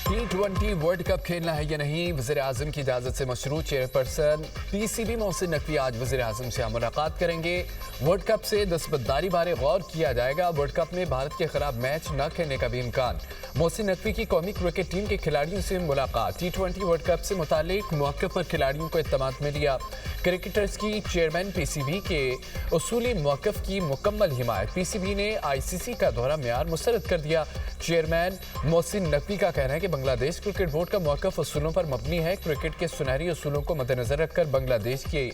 T20 world cup खेलना है या नहीं, वज़ीर-ए-आज़म की इजाज़त से मशरूत चेयरपर्सन पीसीबी मोहसिन नकवी आज वज़ीर-ए-आज़म से मुलाकात करेंगे। वर्ल्ड कप से दस्तबरदारी बारे गौर किया जाएगा। वर्ल्ड कप में भारत के खिलाफ मैच न खेलने का भी इम्कान। मोहसिन नकवी की कौमी क्रिकेट टीम के खिलाड़ियों से मुलाकात। T20 वर्ल्ड कप से मुतालिक मौक़िफ़ पर खिलाड़ियों को इत्तमाद में लिया। क्रिकेटर्स की चेयरमैन पीसीबी के उसूली मौक़िफ़ की मुकम्मल हिमायत। पीसीबी ने आईसीसी का दोहरा मेयार मुस्तरद कर दिया। चेयरमैन मोहसिन नकवी का कहना है कि बांग्लादेश क्रिकेट बोर्ड का मौक़िफ़ उसूलों पर मबनी है। क्रिकेट के सुनहरी उसूलों को मद्देनजर रखकर बांग्लादेश की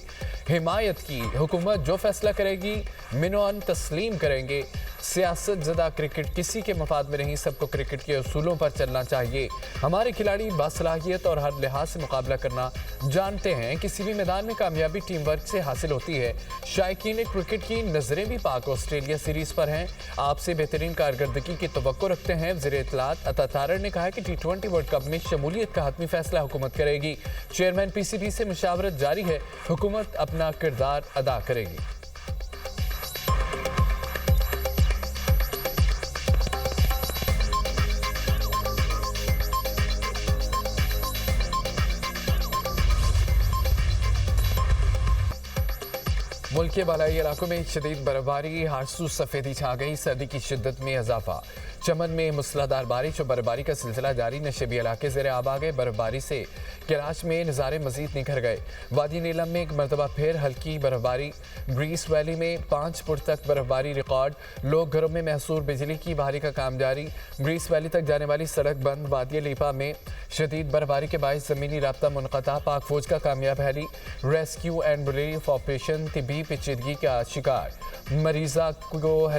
हिमायत की हुकूमत जो फैसला करेगी मिनोअन तस्लीम करेंगे। सियासत ज़दा क्रिकेट किसी के मफाद में नहीं, सबको क्रिकेट के उसूलों पर चलना चाहिए। हमारे खिलाड़ी बासलाहियत और हर लिहाज से मुकाबला करना जानते हैं। किसी भी मैदान में कामयाबी टीम वर्क से हासिल होती है। शायकीन क्रिकेट की नज़रें भी पाक ऑस्ट्रेलिया सीरीज़ पर हैं। आपसे बेहतरीन कारकर्दगी की तवक्को रखते हैं। वज़ीर इत्तलात अता तारड़ ने कहा कि T20 वर्ल्ड कप में शमूलियत का हतमी फैसला हुकूमत करेगी। चेयरमैन पीसीबी से मुशावरत जारी है। हुकूमत अपना किरदार अदा करेगी। मुल्क के बालाई इलाकों में शदीद बर्फबारी, हारसू सफ़ेदी छा गई। सर्दी की शिद्दत में इजाफा। चमन में मूसलाधार बारिश और बर्फबारी का सिलसिला जारी। नशेबी इलाके ज़ेर आब आ गए। बर्फबारी से कराच में नज़ारे मजीद निखर गए। वादी नीलम में एक मरतबा फिर हल्की बर्फबारी। ब्रीस वैली में 5 फुट तक बर्फबारी रिकॉर्ड। लोग घरों में महसूर बिजली की बहाली का काम जारी। ब्रीस वैली तक जाने वाली सड़क बंद। वादी लीपा में शदीद बर्फबारी के बायस ज़मीनी राब्ता मुनक़ता। पाक फौज का कामयाब heli rescue and relief operation तिबी पेचीदगी का शिकार। मरीजा को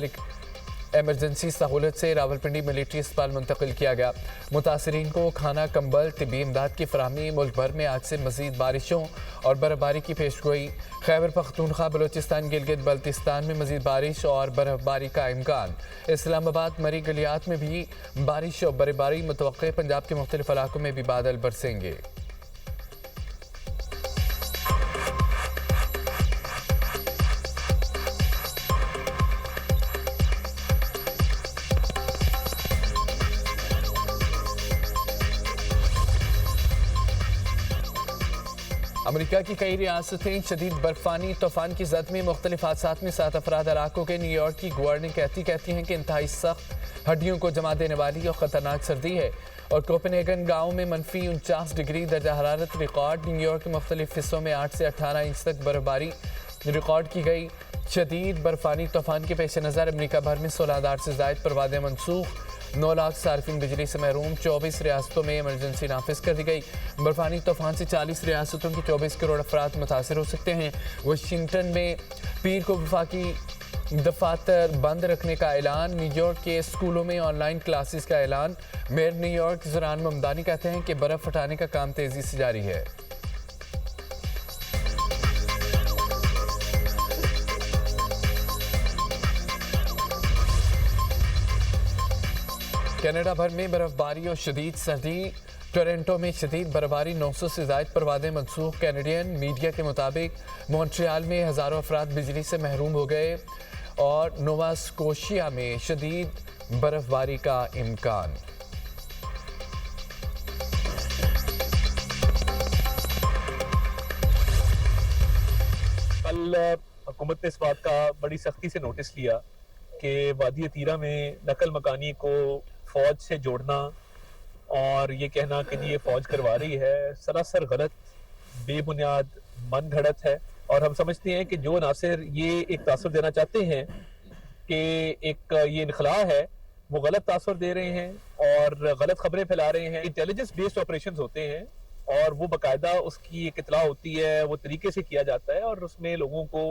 एमरजेंसी सहूलत से रावलपिंडी मिलिट्री अस्पताल मुंतकिल किया गया। मुतासरीन को खाना, कंबल, तिबी इमदाद की फराहमी। मुल्क भर में आज से मजीद बारिशों और बर्फबारी की पेशगोई। खैबर पख्तूनख्वा, बलोचिस्तान, गिलगित बल्तिस्तान में मजीद बारिश और बर्फबारी का इम्कान। इस्लामाबाद, मरी गलियात में भी बारिश और बर्फबारी मुतवक्के। पंजाब के मुख्तलिफ इलाकों में भी बादल बरसेंगे। अमेरिका की कई रियासतें शदीद बर्फानी तूफान की जद में मुख्तलिफ हादसात में 7 अफराद हलाक हो गए। न्यूयॉर्क की गवर्नर कहती हैं कि इंतहाई सख्त हड्डियों को जमा देने वाली और ख़तरनाक सर्दी है। और कोपेनहेगन गाँव में -49 डिग्री दर्जा हरारत रिकॉर्ड। न्यूयॉर्क के मुख्तलिफ हिस्सों में 8 से 18 इंच तक बर्फबारी रिकॉर्ड की गई। शदीद बर्फानी तूफान के पेश नज़र अमेरिका भर में 16,000 से ज़ायद परवादें मनसूख। 9 लाख सार्फिन बिजली से महरूम। 24 रियासतों में इमरजेंसी नाफिज कर दी गई। बर्फानी तूफान से 40 रियासतों के 24 करोड़ अफराद मुतासर हो सकते हैं। वाशिंगटन में पीर को वफाकी दफातर बंद रखने का ऐलान। न्यूयॉर्क के स्कूलों में ऑनलाइन क्लासेस का ऐलान। मेयर न्यूयॉर्क ज़ुरान ममदानी कहते हैं कि बर्फ़ हटाने का काम तेज़ी से जारी है। कनाडा भर में बर्फबारी और शदीद सर्दी। टोरंटो में शदीद बर्फबारी, 900 से ज़ायद परवादें मनसूख। कैनेडियन मीडिया के मुताबिक मॉन्ट्रियल में हज़ारों अफराद बिजली से महरूम हो गए और नोवा स्कोशिया में शदीद बर्फबारी का इम्कान। कल हुकूमत ने इस बात का बड़ी सख्ती से नोटिस लिया कि वादी तीरा में नकल मकानी को फौज से जोड़ना और ये कहना कि ये फौज करवा रही है सरासर गलत, बेबुनियाद, मन घड़त है। और हम समझते हैं कि जो नासिर ये एक तासुर देना चाहते हैं कि एक ये इनखला है, वो गलत तासुर दे रहे हैं और गलत खबरें फैला रहे हैं। इंटेलिजेंस बेस्ड ऑपरेशंस होते हैं और वो बाकायदा उसकी एक इतला होती है, वो तरीके से किया जाता है और उसमें लोगों को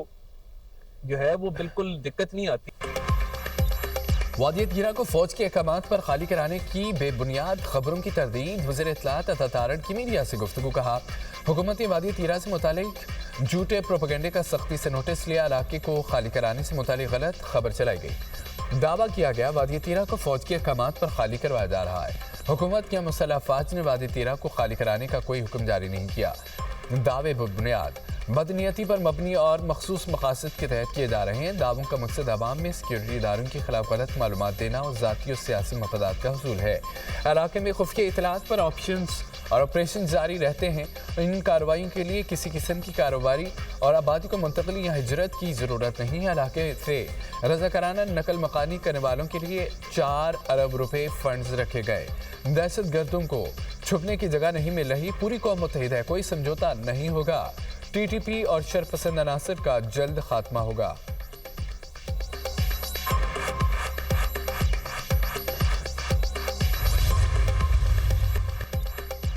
जो है वो बिल्कुल दिक्कत नहीं आती। वादी तीरा को फौज के अहकामात पर खाली कराने की बेबुनियाद खबरों की तरदीद। वज़ीर इत्तलात अता तारड़ की मीडिया से गुफ्तगू। कहा हुकूमत ने वादी तीरा से मुतालिक झूठे प्रोपेगेंडे का सख्ती से नोटिस लिया। इलाके को खाली कराने से मुतालिक गलत खबर चलाई गई। दावा किया गया वादी तीरा को फौज के अहकामात पर खाली करवाया जा रहा है। हुकूमत या मुसल्लह अफवाज ने वादी तीरा को खाली कराने का कोई हुक्म जारी नहीं किया। दावे बेबुनियाद। बदनीयती पर मबनी और मखसूस मकासद के तहत किए जा रहे हैं। दावों का मकसद अवाम में सिक्योरिटी इदारों के खिलाफ गलत मालूमात देना और ज़ाती और सियासी मफादात का हसूल है। इलाके में खुफिया इतलात पर और ऑपरेशन जारी रहते हैं। इन कार्रवाइयों के लिए किसी किस्म की कारोबारी और आबादी को मुंतकली या हिजरत की ज़रूरत नहीं है। इलाके से रज़ाकाराना नकल मकानी करने वालों के लिए 4 अरब रुपए फंड्स रखे गए। दहशत गर्दों को छुपने की जगह नहीं मिल रही। पूरी कौम मुत्तहिद है, कोई समझौता नहीं होगा। टीटीपी और शरपसंद अनासर का जल्द खात्मा होगा।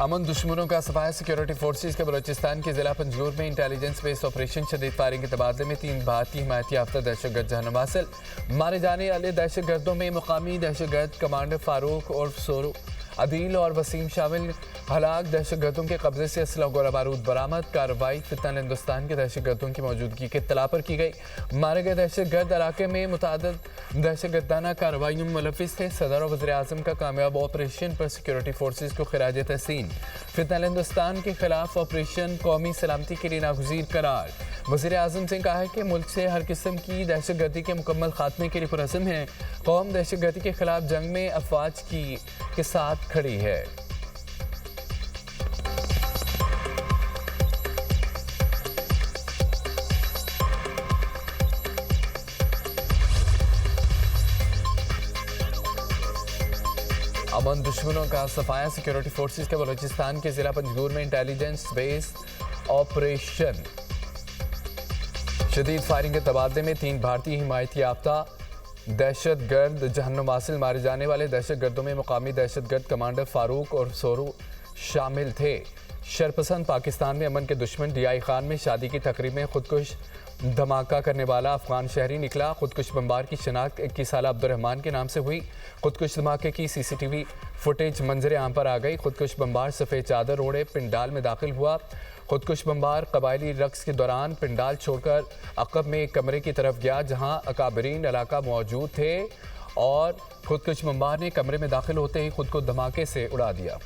अमन दुश्मनों का सफाया। सिक्योरिटी फोर्सेज के बलूचिस्तान के जिला पंजगुर में इंटेलिजेंस बेस्ड ऑपरेशन शदीद फायरिंग के तबादले में 3 भारतीय हिमायत याफ्ता दहशतगर्द जहन्नुम हासिल। मारे जाने वाले दहशतगर्दों में मुकामी दहशतगर्द कमांडर फारूक और सोरू अदील और वसीम शामिल। हलाक दहशतगर्दों के कब्जे से असला गोला बारूद बरामद। कार्रवाई फितनत हिंदुस्तान के दहशतगर्दों की मौजूदगी के इत्तला पर की गई। मारे गए दहशतगर्द इलाके में मुतादिद दहशतगर्दाना कार्रवाइयों में मुलविस थे। सदर और वज़ीर आज़म का कामयाब ऑपरेशन पर सिक्योरिटी फोर्सेज को खिराज तहसीन। फितनत हिंदुस्तान के खिलाफ ऑपरेशन कौमी सलामती के लिए नागुज़ीर करार। वज़ीर आज़म ने कहा है कि मुल्क से हर किस्म की दहशतगर्दी के मुकम्मल खात्मे के लिए पुरअज़्म है। कौम दहशतगर्दी के खिलाफ जंग में अफवाज के साथ खड़ी है। अमन दुश्मनों का सफाया। सिक्योरिटी फोर्सेज के बलूचिस्तान के जिला पंजगुर में इंटेलिजेंस बेस्ड ऑपरेशन शदीद फायरिंग के तबादले में 3 भारतीय हिमायत याफ्ता दहशतगर्द जहन्नुम हासिल। मारे जाने वाले दहशतगर्दों में मुकामी दहशतगर्द कमांडर फारूक और सोरू शामिल थे। शरपसंद पाकिस्तान में अमन के दुश्मन डीआई खान में शादी की तकरीब में खुदकुश धमाका करने वाला अफगान शहरी निकला। खुदकुश बमबार की शनाख्त 21 साल अब्दुर्रहमान के नाम से हुई। खुदकुश धमाके की सीसीटीवी फुटेज मंजर आम पर आ गई। खुदकुश बमबार सफ़ेद चादर ओढ़े पिंडाल में दाखिल हुआ। खुदकुश बमबार कबायली रक्स के दौरान पिंडाल छोड़कर अकब में एक कमरे की तरफ गया जहां अकाबरीन इलाका मौजूद थे और खुदकुश बमबार ने कमरे में दाखिल होते ही खुद को धमाके से उड़ा दिया।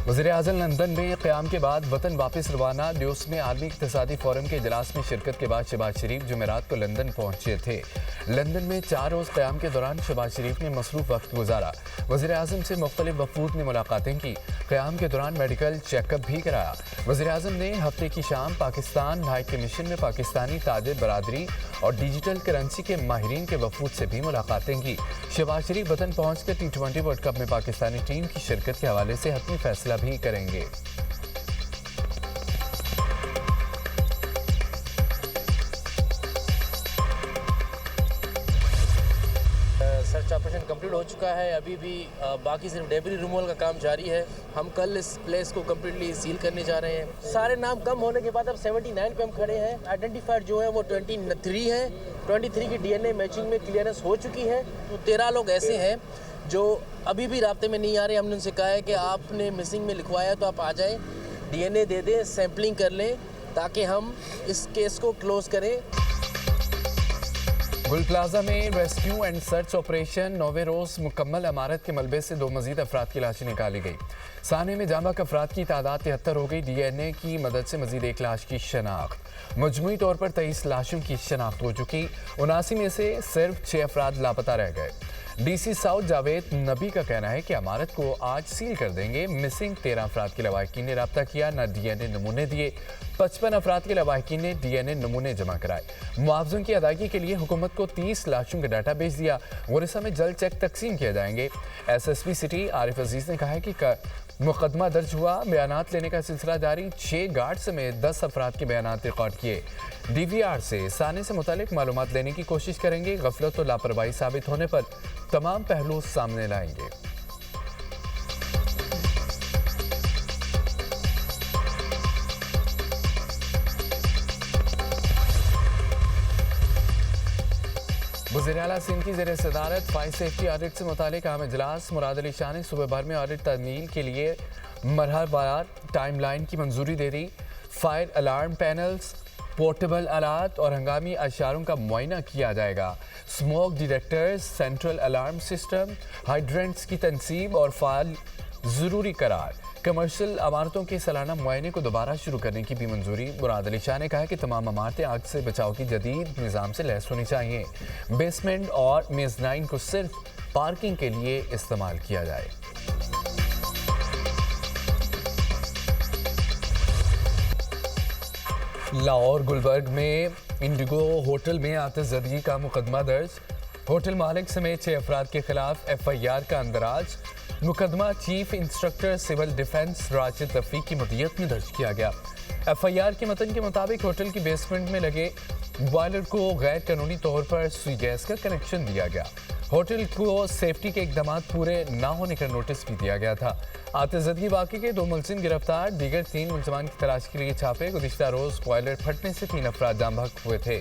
वज़ीर आज़म लंदन में क़याम के बाद वतन वापस रवाना। ड्यूस में आलमी इक़्तिसादी फोरम के इजलास में शिरकत के बाद शहबाज शरीफ जुमेरात को लंदन पहुंचे थे। लंदन में 4 रोज़ क़याम के दौरान शहबाज शरीफ ने मसरूफ़ वक्त गुजारा। वज़ीर आज़म से मुख्तलिफ वफ़ूद ने मुलाकातें की। क़याम के दौरान मेडिकल चेकअप भी कराया। वज़ीर आज़म ने हफ्ते की शाम पाकिस्तान हाई कमीशन में पाकिस्तानी ताजिर बरादरी और डिजिटल करेंसी के माहिरीन के वफ़ूद से भी मुलाकातें की। शहबाज शरीफ वतन पहुँचकर T20 वर्ल्ड कप में पाकिस्तानी टीम की शिरकत के हवाले से हतमी फैसला भी करेंगे। सर्च ऑपरेशन कंप्लीट हो चुका है। अभी भी बाकी सिर्फ डेब्री रिमूवल का काम जारी है। हम कल इस प्लेस को कम्प्लीटली सील करने जा रहे हैं। सारे नाम कम होने के बाद अब 79 पे हम खड़े हैं। आइडेंटिफाइड जो है वो 23 है। 23 की DNA मैचिंग में क्लियरेंस हो चुकी है। तो 13 लोग ऐसे हैं जो अभी भी राब्ते में नहीं आ रहे। हमने उनसे कहा है कि आपने मिसिंग में लिखवाया तो आप आ जाएं, DNA दे दें, सैम्पलिंग कर लें ताकि हम इस केस को क्लोज करें। गुल प्लाजा में रेस्क्यू एंड सर्च ऑपरेशन 9वें रोज मुकम्मल। इमारत के मलबे से 2 मजीद अफराद की लाशें निकाली गई। साने में जामक अफराद की तादाद 73 हो गई। DNA की मदद से मजीद 1 लाश की शनाख्त। मजमूई तौर पर 23 लाशों की शनाख्त हो चुकी। 79 में से सिर्फ 6 अफराद लापता रह गए। DC साउथ जावेद नबी का कहना है कि इमारत को आज सील कर देंगे। मिसिंग 13 अफराद के लवाहिकीन ने रब्ता किया, न DNA नमूने दिए। 55 अफराद के लवाहिकीन ने DNA नमूने जमा कराए। मुआवजों की अदायगी के लिए हुकूमत को 30 लाशों का डाटा भेज दिया। गुरिसा में जल्द चेक तकसीम किए जाएंगे। SSP सिटी आरिफ अजीज ने कहा है कि मुकदमा दर्ज हुआ। बयानात लेने का सिलसिला जारी। 6 गार्ड समेत 10 अफराद के बयानात रिकॉर्ड किए। DVR से साने से मुतालिक मालूमात लेने की कोशिश करेंगे। गफलत और लापरवाही साबित होने पर तमाम पहलू सामने लाएंगे। वज़ीर आला सिंध की ज़ेर सदारत फायर सेफ्टी ऑडिट से मुतालिक अहम इजलास। मुराद अली शाह ने सुबह भर में ऑडिट तमील के लिए मरहलवार टाइमलाइन की मंजूरी दे दी। फायर अलार्म पैनल्स, पोर्टेबल आलात और हंगामी अशारों का मुआयना किया जाएगा। Smoke detectors, central alarm system, hydrants की तनसीब और फाल जरूरी करार। कमर्शियल इमारतों के सालाना मुआयने को दोबारा शुरू करने की भी मंजूरी। मुराद अली शाह ने कहा कि तमाम इमारतें आग से बचाव की जदीद निज़ाम से लैस होनी चाहिए। बेसमेंट और मेजनाइन को सिर्फ पार्किंग के लिए इस्तेमाल किया जाए। लाहौर गुलबर्ग में इंडिगो होटल में आतिशज़दगी का मुकदमा दर्ज। होटल मालिक समेत 6 अफराद के खिलाफ FIR का अंदराज। मुकदमा chief instructor civil defence Rashid Rafiq की मदियत में दर्ज किया गया। FIR के मतन के मुताबिक होटल की बेसमेंट में लगे बॉयलर को गैर कानूनी तौर पर सुई गैस का कनेक्शन दिया गया। होटल को सेफ्टी के इकदाम पूरे न होने का नोटिस भी दिया गया था। आतिशज़दगी वाक़े के 2 मुलजिम गिरफ्तार। दीगर 3 मुलजमान की तलाश के लिए छापे। गुज़िश्ता रोज़ बॉयलर फटने से 3 अफराद जाम बहक हुए थे।